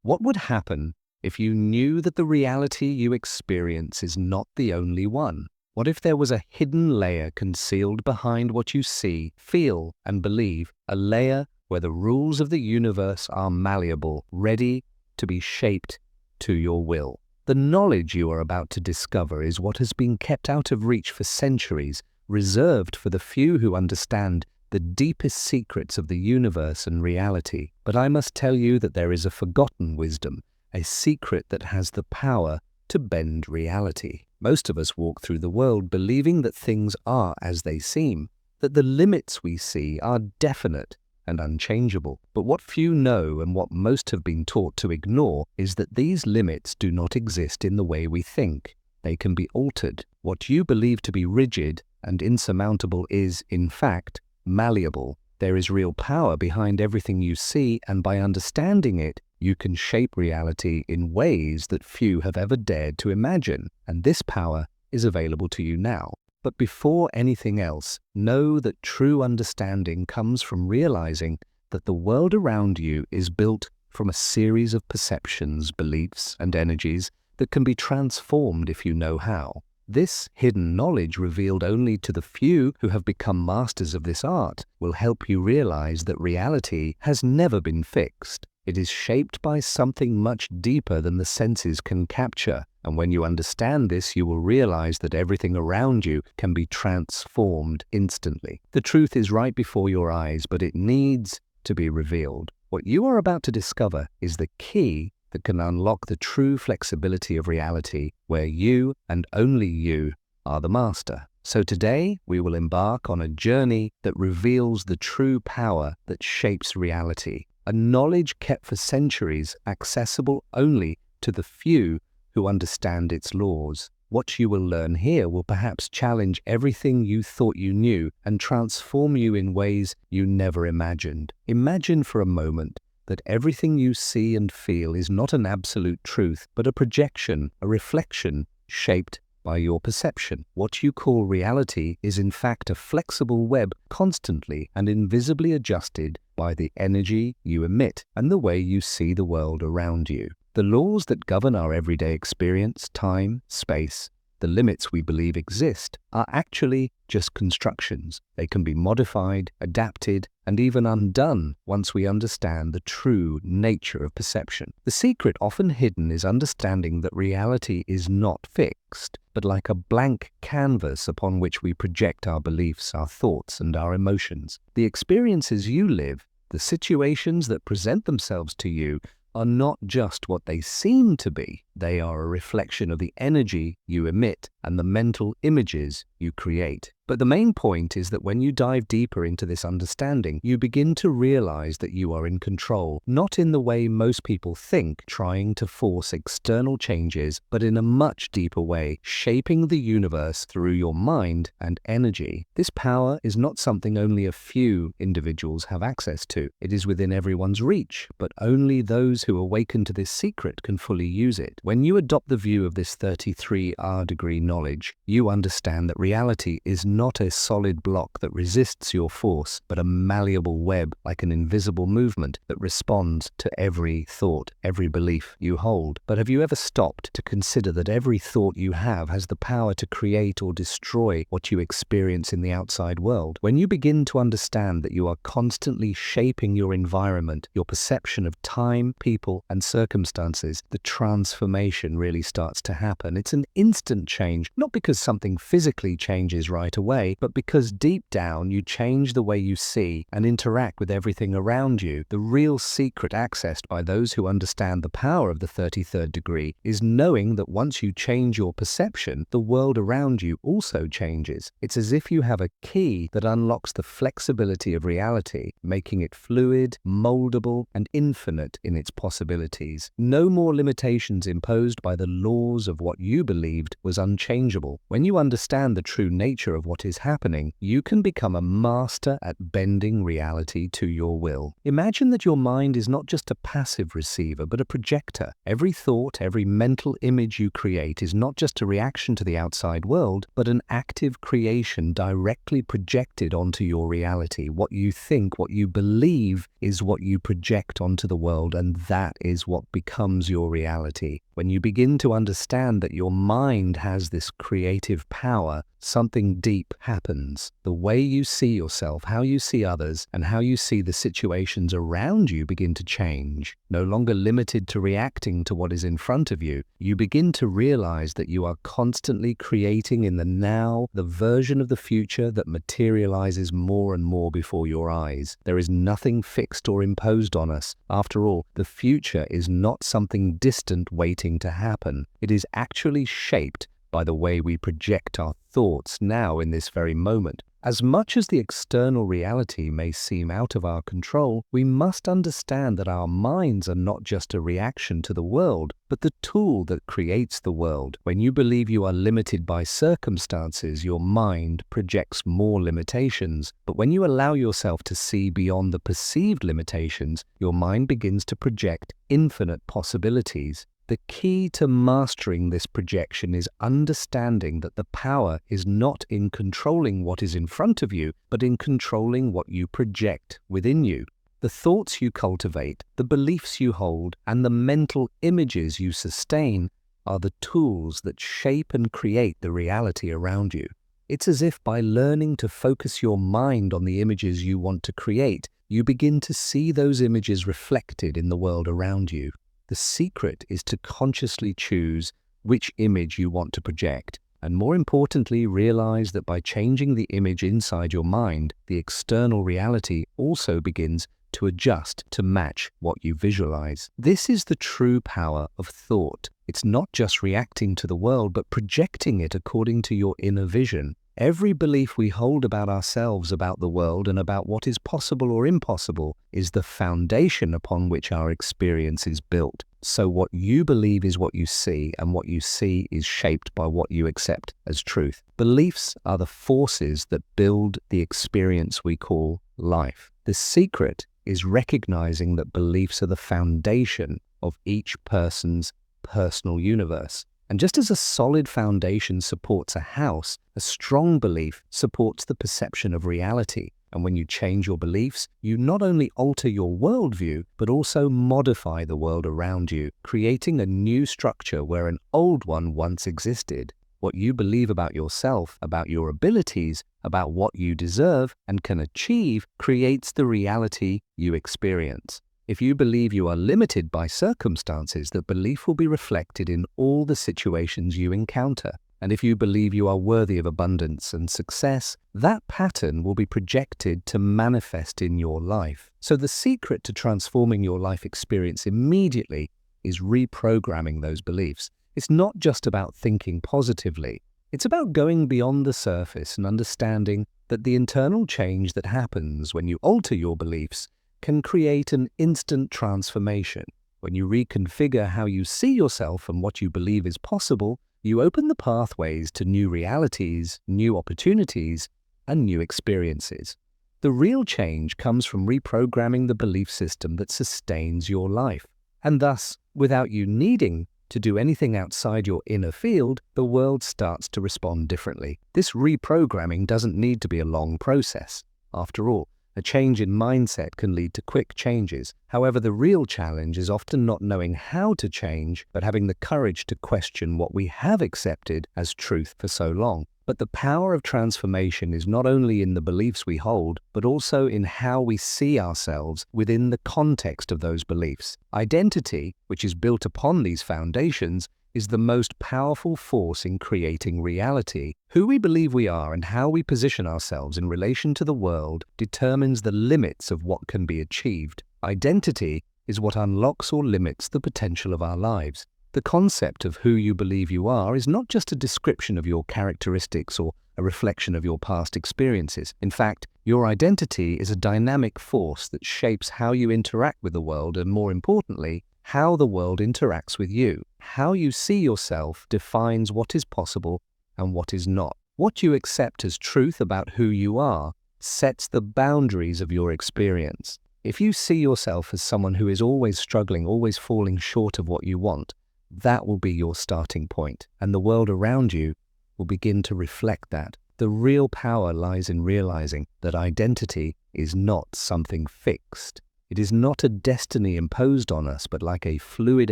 What would happen if you knew that the reality you experience is not the only one? What if there was a hidden layer concealed behind what you see, feel, and believe, a layer where the rules of the universe are malleable, ready to be shaped to your will? The knowledge you are about to discover is what has been kept out of reach for centuries, reserved for the few who understand the deepest secrets of the universe and reality. But I must tell you that there is a forgotten wisdom, a secret that has the power to bend reality. Most of us walk through the world believing that things are as they seem, that the limits we see are definite and unchangeable. But what few know, and what most have been taught to ignore, is that these limits do not exist in the way we think. They can be altered. What you believe to be rigid and insurmountable is, in fact, malleable. There is real power behind everything you see, and by understanding it, you can shape reality in ways that few have ever dared to imagine. And this power is available to you now. But before anything else, know that true understanding comes from realizing that the world around you is built from a series of perceptions, beliefs, and energies that can be transformed if you know how. This hidden knowledge, revealed only to the few who have become masters of this art, will help you realize that reality has never been fixed. It is shaped by something much deeper than the senses can capture. And when you understand this, you will realize that everything around you can be transformed instantly. The truth is right before your eyes, but it needs to be revealed. What you are about to discover is the key that can unlock the true flexibility of reality, where you and only you are the master. So today, we will embark on a journey that reveals the true power that shapes reality, a knowledge kept for centuries, accessible only to the few who understand its laws. What you will learn here will perhaps challenge everything you thought you knew and transform you in ways you never imagined. Imagine for a moment that everything you see and feel is not an absolute truth, but a projection, a reflection shaped by your perception. What you call reality is in fact a flexible web, constantly and invisibly adjusted by the energy you emit and the way you see the world around you. The laws that govern our everyday experience, time, space, the limits we believe exist, are actually just constructions. They can be modified, adapted, and even undone once we understand the true nature of perception. The secret often hidden is understanding that reality is not fixed, but like a blank canvas upon which we project our beliefs, our thoughts, and our emotions. The experiences you live, the situations that present themselves to you, are not just what they seem to be. They are a reflection of the energy you emit and the mental images you create. But the main point is that when you dive deeper into this understanding, you begin to realize that you are in control, not in the way most people think, trying to force external changes, but in a much deeper way, shaping the universe through your mind and energy. This power is not something only a few individuals have access to. It is within everyone's reach, but only those who awaken to this secret can fully use it. When you adopt the view of this 33R-degree knowledge, you understand that reality is not a solid block that resists your force, but a malleable web, like an invisible movement that responds to every thought, every belief you hold. But have you ever stopped to consider that every thought you have has the power to create or destroy what you experience in the outside world? When you begin to understand that you are constantly shaping your environment, your perception of time, people, and circumstances, the transformation really starts to happen. It's an instant change, not because something physically changes right away, but because deep down you change the way you see and interact with everything around you. The real secret accessed by those who understand the power of the 33rd degree is knowing that once you change your perception, the world around you also changes. It's as if you have a key that unlocks the flexibility of reality, making it fluid, moldable, and infinite in its possibilities. No more limitations imposed by the laws of what you believed was unchangeable. When you understand the true nature of what is happening, you can become a master at bending reality to your will. Imagine that your mind is not just a passive receiver, but a projector. Every thought, every mental image you create is not just a reaction to the outside world, but an active creation directly projected onto your reality. What you think, what you believe is what you project onto the world, and that is what becomes your reality. When you begin to understand that your mind has this creative power, something deep happens. The way you see yourself, how you see others, and how you see the situations around you begin to change. No longer limited to reacting to what is in front of you, you begin to realize that you are constantly creating in the now the version of the future that materializes more and more before your eyes. There is nothing fixed or imposed on us. After all, the future is not something distant waiting to happen. It is actually shaped by the way we project our thoughts now in this very moment. As much as the external reality may seem out of our control, we must understand that our minds are not just a reaction to the world, but the tool that creates the world. When you believe you are limited by circumstances, your mind projects more limitations. But when you allow yourself to see beyond the perceived limitations, your mind begins to project infinite possibilities. The key to mastering this projection is understanding that the power is not in controlling what is in front of you, but in controlling what you project within you. The thoughts you cultivate, the beliefs you hold, and the mental images you sustain are the tools that shape and create the reality around you. It's as if by learning to focus your mind on the images you want to create, you begin to see those images reflected in the world around you. The secret is to consciously choose which image you want to project, and more importantly, realize that by changing the image inside your mind, the external reality also begins to adjust to match what you visualize. This is the true power of thought. It's not just reacting to the world, but projecting it according to your inner vision. Every belief we hold about ourselves, about the world, and about what is possible or impossible is the foundation upon which our experience is built. So what you believe is what you see, and what you see is shaped by what you accept as truth. Beliefs are the forces that build the experience we call life. The secret is recognizing that beliefs are the foundation of each person's personal universe. And just as a solid foundation supports a house, a strong belief supports the perception of reality. And when you change your beliefs, you not only alter your worldview, but also modify the world around you, creating a new structure where an old one once existed. What you believe about yourself, about your abilities, about what you deserve and can achieve, creates the reality you experience. If you believe you are limited by circumstances, that belief will be reflected in all the situations you encounter. And if you believe you are worthy of abundance and success, that pattern will be projected to manifest in your life. So the secret to transforming your life experience immediately is reprogramming those beliefs. It's not just about thinking positively. It's about going beyond the surface and understanding that the internal change that happens when you alter your beliefs can create an instant transformation. When you reconfigure how you see yourself and what you believe is possible, you open the pathways to new realities, new opportunities, and new experiences. The real change comes from reprogramming the belief system that sustains your life. And thus, without you needing to do anything outside your inner field, the world starts to respond differently. This reprogramming doesn't need to be a long process. After all, a change in mindset can lead to quick changes. However, the real challenge is often not knowing how to change, but having the courage to question what we have accepted as truth for so long. But the power of transformation is not only in the beliefs we hold, but also in how we see ourselves within the context of those beliefs. Identity, which is built upon these foundations, is the most powerful force in creating reality. Who we believe we are and how we position ourselves in relation to the world determines the limits of what can be achieved. Identity is what unlocks or limits the potential of our lives. The concept of who you believe you are is not just a description of your characteristics or a reflection of your past experiences. In fact, your identity is a dynamic force that shapes how you interact with the world and, more importantly, how the world interacts with you. How you see yourself defines what is possible and what is not. What you accept as truth about who you are sets the boundaries of your experience. If you see yourself as someone who is always struggling, always falling short of what you want, that will be your starting point, and the world around you will begin to reflect that. The real power lies in realizing that identity is not something fixed. It is not a destiny imposed on us, but like a fluid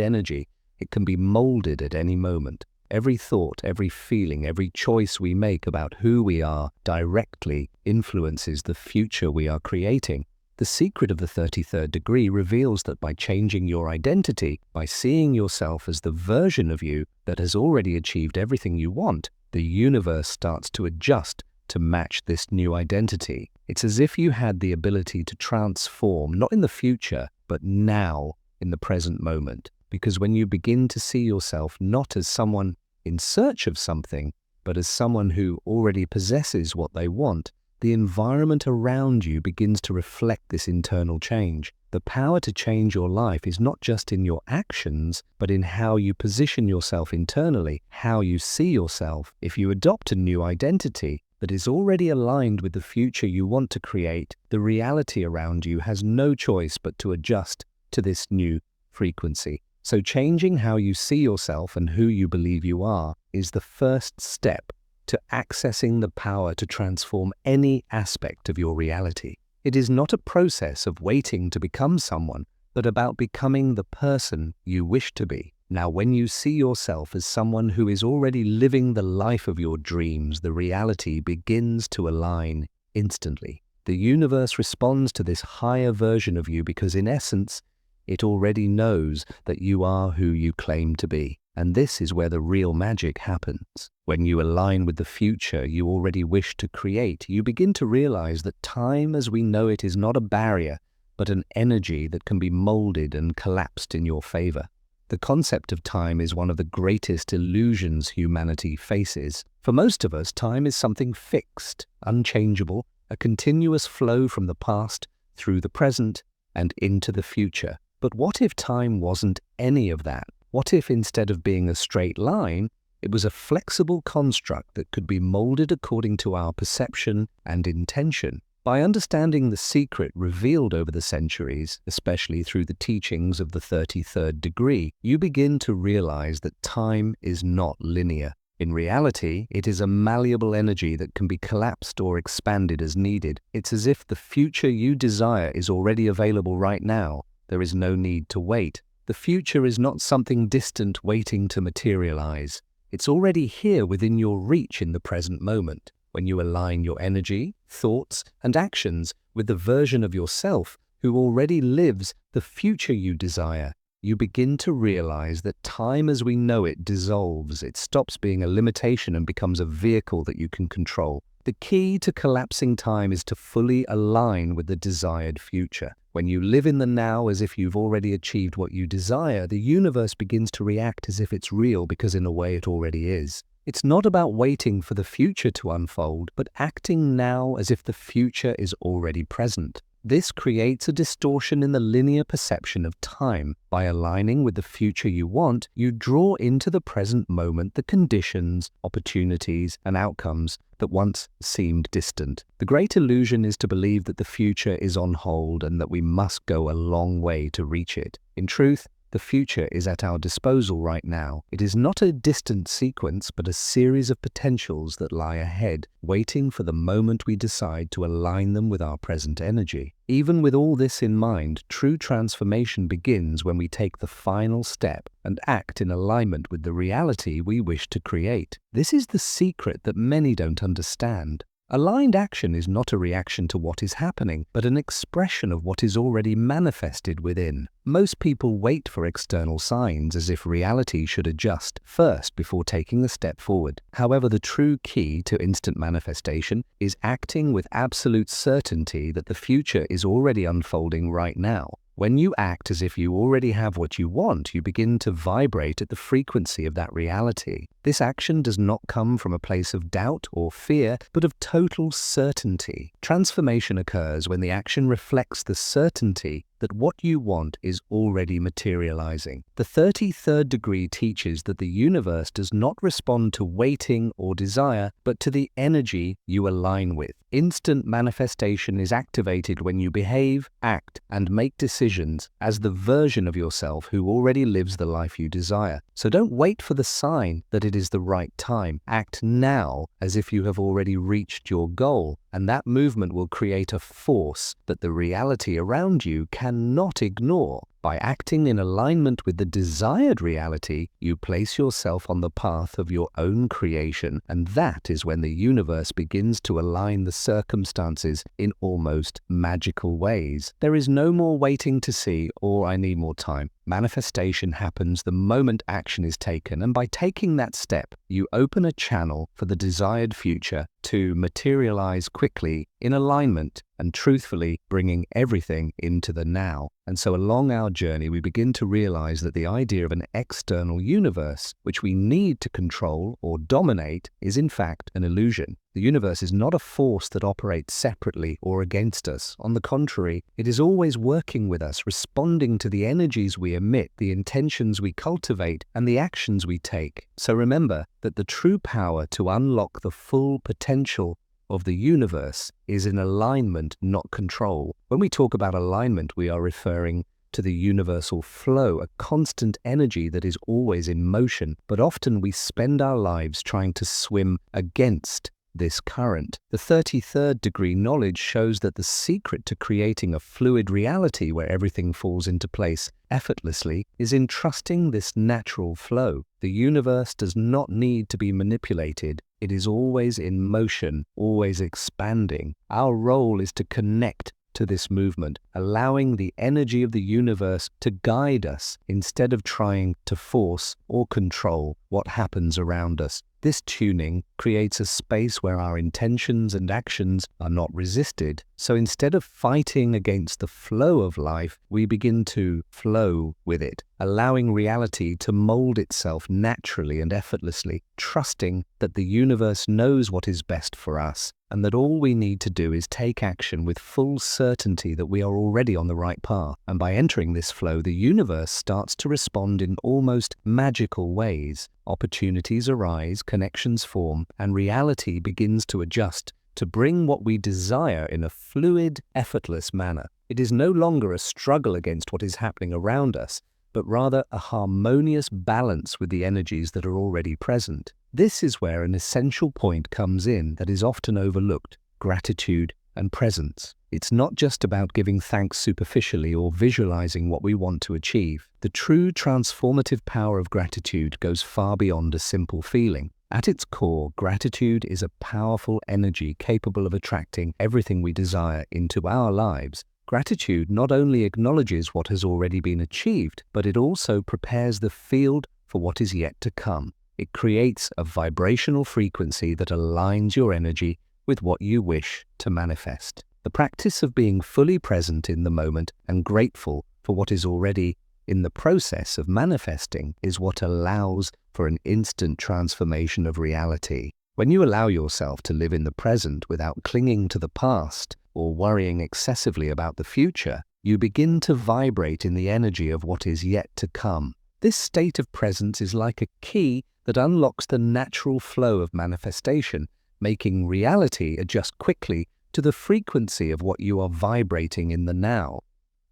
energy, it can be molded at any moment. Every thought, every feeling, every choice we make about who we are directly influences the future we are creating. The secret of the 33rd degree reveals that by changing your identity, by seeing yourself as the version of you that has already achieved everything you want, the universe starts to adjust to match this new identity. It's as if you had the ability to transform, not in the future, but now, in the present moment. Because when you begin to see yourself not as someone in search of something, but as someone who already possesses what they want, the environment around you begins to reflect this internal change. The power to change your life is not just in your actions, but in how you position yourself internally, how you see yourself. If you adopt a new identity that is already aligned with the future you want to create, the reality around you has no choice but to adjust to this new frequency. So changing how you see yourself and who you believe you are is the first step to accessing the power to transform any aspect of your reality. It is not a process of waiting to become someone, but about becoming the person you wish to be. Now, when you see yourself as someone who is already living the life of your dreams, the reality begins to align instantly. The universe responds to this higher version of you because, in essence, it already knows that you are who you claim to be. And this is where the real magic happens. When you align with the future you already wish to create, you begin to realize that time as we know it is not a barrier, but an energy that can be molded and collapsed in your favor. The concept of time is one of the greatest illusions humanity faces. For most of us, time is something fixed, unchangeable, a continuous flow from the past through the present and into the future. But what if time wasn't any of that? What if instead of being a straight line, it was a flexible construct that could be molded according to our perception and intention? By understanding the secret revealed over the centuries, especially through the teachings of the 33rd degree, you begin to realize that time is not linear. In reality, it is a malleable energy that can be collapsed or expanded as needed. It's as if the future you desire is already available right now. There is no need to wait. The future is not something distant waiting to materialize. It's already here within your reach in the present moment. When you align your energy, thoughts, and actions with the version of yourself who already lives the future you desire, you begin to realize that time as we know it dissolves. It stops being a limitation and becomes a vehicle that you can control. The key to collapsing time is to fully align with the desired future. When you live in the now as if you've already achieved what you desire, the universe begins to react as if it's real because in a way it already is. It's not about waiting for the future to unfold, but acting now as if the future is already present. This creates a distortion in the linear perception of time. By aligning with the future you want, you draw into the present moment the conditions, opportunities, and outcomes that once seemed distant. The great illusion is to believe that the future is on hold and that we must go a long way to reach it. In truth, the future is at our disposal right now. It is not a distant sequence, but a series of potentials that lie ahead, waiting for the moment we decide to align them with our present energy. Even with all this in mind, true transformation begins when we take the final step and act in alignment with the reality we wish to create. This is the secret that many don't understand. Aligned action is not a reaction to what is happening, but an expression of what is already manifested within. Most people wait for external signs as if reality should adjust first before taking a step forward. However, the true key to instant manifestation is acting with absolute certainty that the future is already unfolding right now. When you act as if you already have what you want, you begin to vibrate at the frequency of that reality. This action does not come from a place of doubt or fear, but of total certainty. Transformation occurs when the action reflects the certainty that what you want is already materializing. The 33rd degree teaches that the universe does not respond to waiting or desire, but to the energy you align with. Instant manifestation is activated when you behave, act, and make decisions as the version of yourself who already lives the life you desire. So don't wait for the sign that it is the right time. Act now as if you have already reached your goal, and that movement will create a force that the reality around you cannot ignore. By acting in alignment with the desired reality, you place yourself on the path of your own creation, and that is when the universe begins to align the circumstances in almost magical ways. There is no more waiting to see or I need more time. Manifestation happens the moment action is taken, and by taking that step, you open a channel for the desired future to materialize quickly in alignment and truthfully bringing everything into the now. And so along our journey, we begin to realize that the idea of an external universe, which we need to control or dominate, is in fact an illusion. The universe is not a force that operates separately or against us. On the contrary, it is always working with us, responding to the energies we emit, the intentions we cultivate, and the actions we take. So remember that the true power to unlock the full potential of the universe is in alignment, not control. When we talk about alignment, we are referring to the universal flow, a constant energy that is always in motion, but often we spend our lives trying to swim against this current. The 33rd degree knowledge shows that the secret to creating a fluid reality where everything falls into place effortlessly is in trusting this natural flow. The universe does not need to be manipulated. It is always in motion, always expanding. Our role is to connect to this movement, allowing the energy of the universe to guide us instead of trying to force or control what happens around us. This tuning creates a space where our intentions and actions are not resisted. So instead of fighting against the flow of life, we begin to flow with it, allowing reality to mold itself naturally and effortlessly, trusting that the universe knows what is best for us, and that all we need to do is take action with full certainty that we are already on the right path. And by entering this flow, the universe starts to respond in almost magical ways. Opportunities arise, connections form, and reality begins to adjust to bring what we desire in a fluid, effortless manner. It is no longer a struggle against what is happening around us, but rather a harmonious balance with the energies that are already present. This is where an essential point comes in that is often overlooked: gratitude and presence. It's not just about giving thanks superficially or visualizing what we want to achieve. The true transformative power of gratitude goes far beyond a simple feeling. At its core, gratitude is a powerful energy capable of attracting everything we desire into our lives. Gratitude not only acknowledges what has already been achieved, but it also prepares the field for what is yet to come. It creates a vibrational frequency that aligns your energy with what you wish to manifest. The practice of being fully present in the moment and grateful for what is already in the process of manifesting is what allows for an instant transformation of reality. When you allow yourself to live in the present without clinging to the past or worrying excessively about the future, you begin to vibrate in the energy of what is yet to come. This state of presence is like a key that unlocks the natural flow of manifestation, making reality adjust quickly to the frequency of what you are vibrating in the now.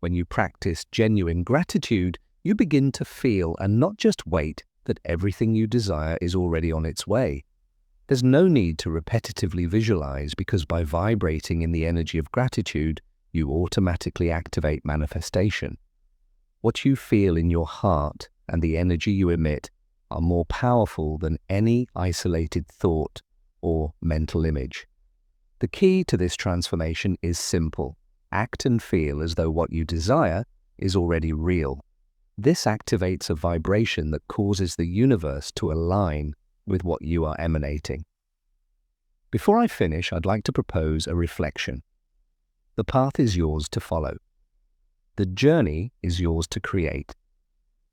When you practice genuine gratitude, you begin to feel and not just wait that everything you desire is already on its way. There's no need to repetitively visualize, because by vibrating in the energy of gratitude, you automatically activate manifestation. What you feel in your heart and the energy you emit are more powerful than any isolated thought or mental image. The key to this transformation is simple. Act and feel as though what you desire is already real. This activates a vibration that causes the universe to align with what you are emanating. Before I finish, I'd like to propose a reflection. The path is yours to follow. The journey is yours to create.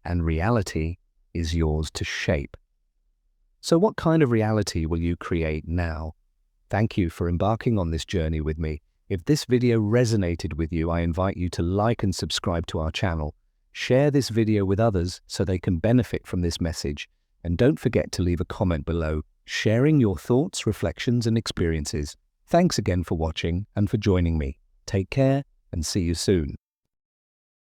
And reality is yours to shape. So what kind of reality will you create now? Thank you for embarking on this journey with me. If this video resonated with you, I invite you to like and subscribe to our channel. Share this video with others so they can benefit from this message. And don't forget to leave a comment below, sharing your thoughts, reflections, and experiences. Thanks again for watching and for joining me. Take care and see you soon.